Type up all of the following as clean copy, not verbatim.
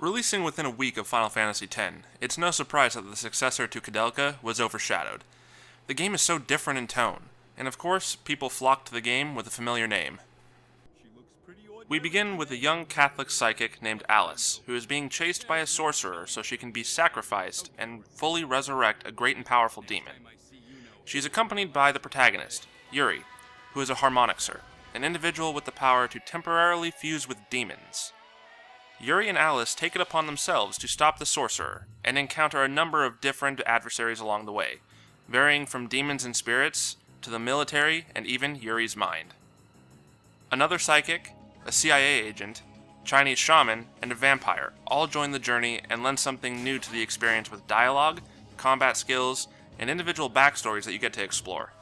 Releasing within a week of Final Fantasy X, it's no surprise that the successor to Kudelka was overshadowed. The game is so different in tone, and of course, people flock to the game with a familiar name. We begin with a young Catholic psychic named Alice, who is being chased by a sorcerer so she can be sacrificed and fully resurrect a great and powerful demon. She is accompanied by the protagonist, Yuri, who is a harmonixer, an individual with the power to temporarily fuse with demons. Yuri and Alice take it upon themselves to stop the sorcerer, and encounter a number of different adversaries along the way, varying from demons and spirits, to the military, and even Yuri's mind. Another psychic, a CIA agent, Chinese shaman, and a vampire all join the journey and lend something new to the experience with dialogue, combat skills, and individual backstories that you get to explore.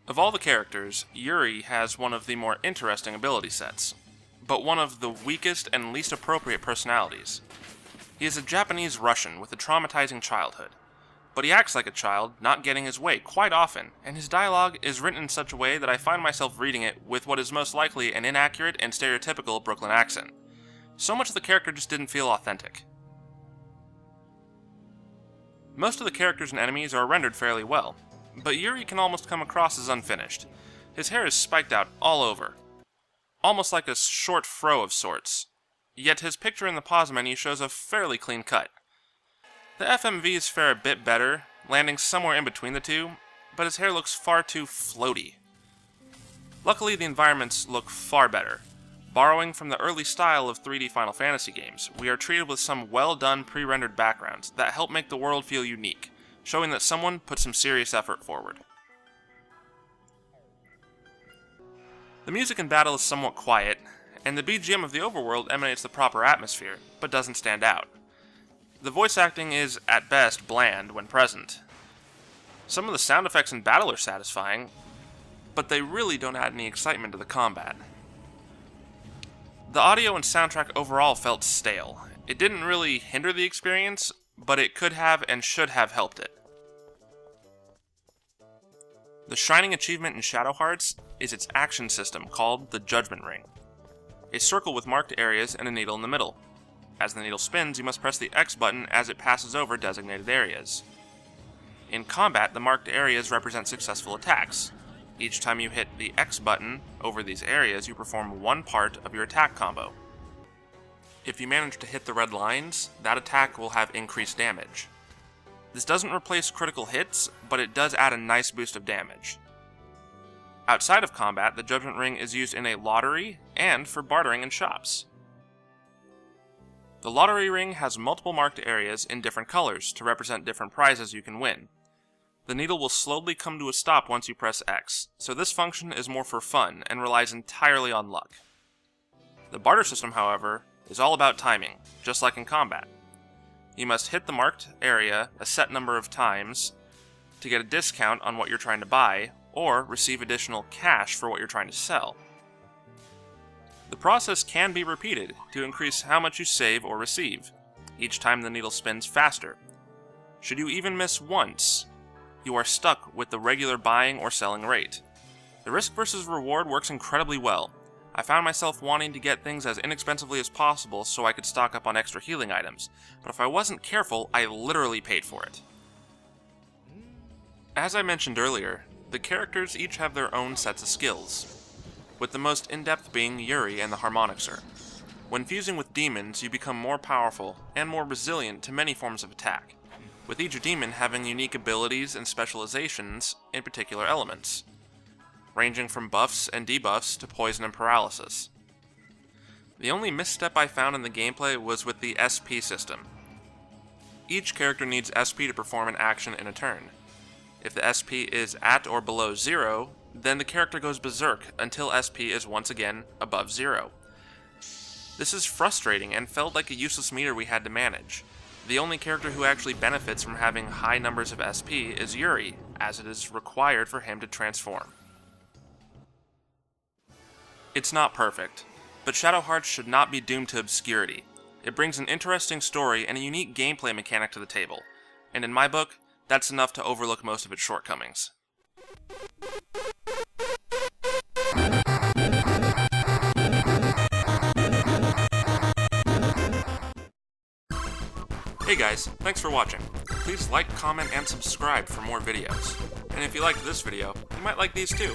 Of all the characters, Yuri has one of the more interesting ability sets, but one of the weakest and least appropriate personalities. He is a Japanese Russian with a traumatizing childhood, but he acts like a child, not getting his way quite often, and his dialogue is written in such a way that I find myself reading it with what is most likely an inaccurate and stereotypical Brooklyn accent. So much of the character just didn't feel authentic. Most of the characters and enemies are rendered fairly well, but Yuri can almost come across as unfinished. His hair is spiked out all over, almost like a short fro of sorts, yet his picture in the pause menu shows a fairly clean cut. The FMVs fare a bit better, landing somewhere in between the two, but his hair looks far too floaty. Luckily, the environments look far better. Borrowing from the early style of 3D Final Fantasy games, we are treated with some well-done pre-rendered backgrounds that help make the world feel unique, showing that someone put some serious effort forward. The music in battle is somewhat quiet, and the BGM of the overworld emanates the proper atmosphere, but doesn't stand out. The voice acting is, at best, bland when present. Some of the sound effects in battle are satisfying, but they really don't add any excitement to the combat. The audio and soundtrack overall felt stale. It didn't really hinder the experience, but it could have and should have helped it. The shining achievement in Shadow Hearts is its action system called the Judgment Ring. A circle with marked areas and a needle in the middle. As the needle spins, you must press the X button as it passes over designated areas. In combat, the marked areas represent successful attacks. Each time you hit the X button over these areas, you perform one part of your attack combo. If you manage to hit the red lines, that attack will have increased damage. This doesn't replace critical hits, but it does add a nice boost of damage. Outside of combat, the Judgment Ring is used in a lottery and for bartering in shops. The lottery ring has multiple marked areas in different colors to represent different prizes you can win. The needle will slowly come to a stop once you press X, so this function is more for fun and relies entirely on luck. The barter system, however, is all about timing, just like in combat. You must hit the marked area a set number of times to get a discount on what you're trying to buy, or receive additional cash for what you're trying to sell. The process can be repeated to increase how much you save or receive, each time the needle spins faster. Should you even miss once, you are stuck with the regular buying or selling rate. The risk versus reward works incredibly well. I found myself wanting to get things as inexpensively as possible so I could stock up on extra healing items, but if I wasn't careful, I literally paid for it. As I mentioned earlier, the characters each have their own sets of skills, with the most in-depth being Yuri and the harmonixer. When fusing with demons, you become more powerful and more resilient to many forms of attack, with each demon having unique abilities and specializations in particular elements, ranging from buffs and debuffs to poison and paralysis. The only misstep I found in the gameplay was with the SP system. Each character needs SP to perform an action in a turn. If the SP is at or below 0, then the character goes berserk until SP is once again above 0. This is frustrating and felt like a useless meter we had to manage. The only character who actually benefits from having high numbers of SP is Yuri, as it is required for him to transform. It's not perfect, but Shadow Hearts should not be doomed to obscurity. It brings an interesting story and a unique gameplay mechanic to the table, and in my book, that's enough to overlook most of its shortcomings. Hey guys, thanks for watching. Please like, comment, and subscribe for more videos. And if you liked this video, you might like these too.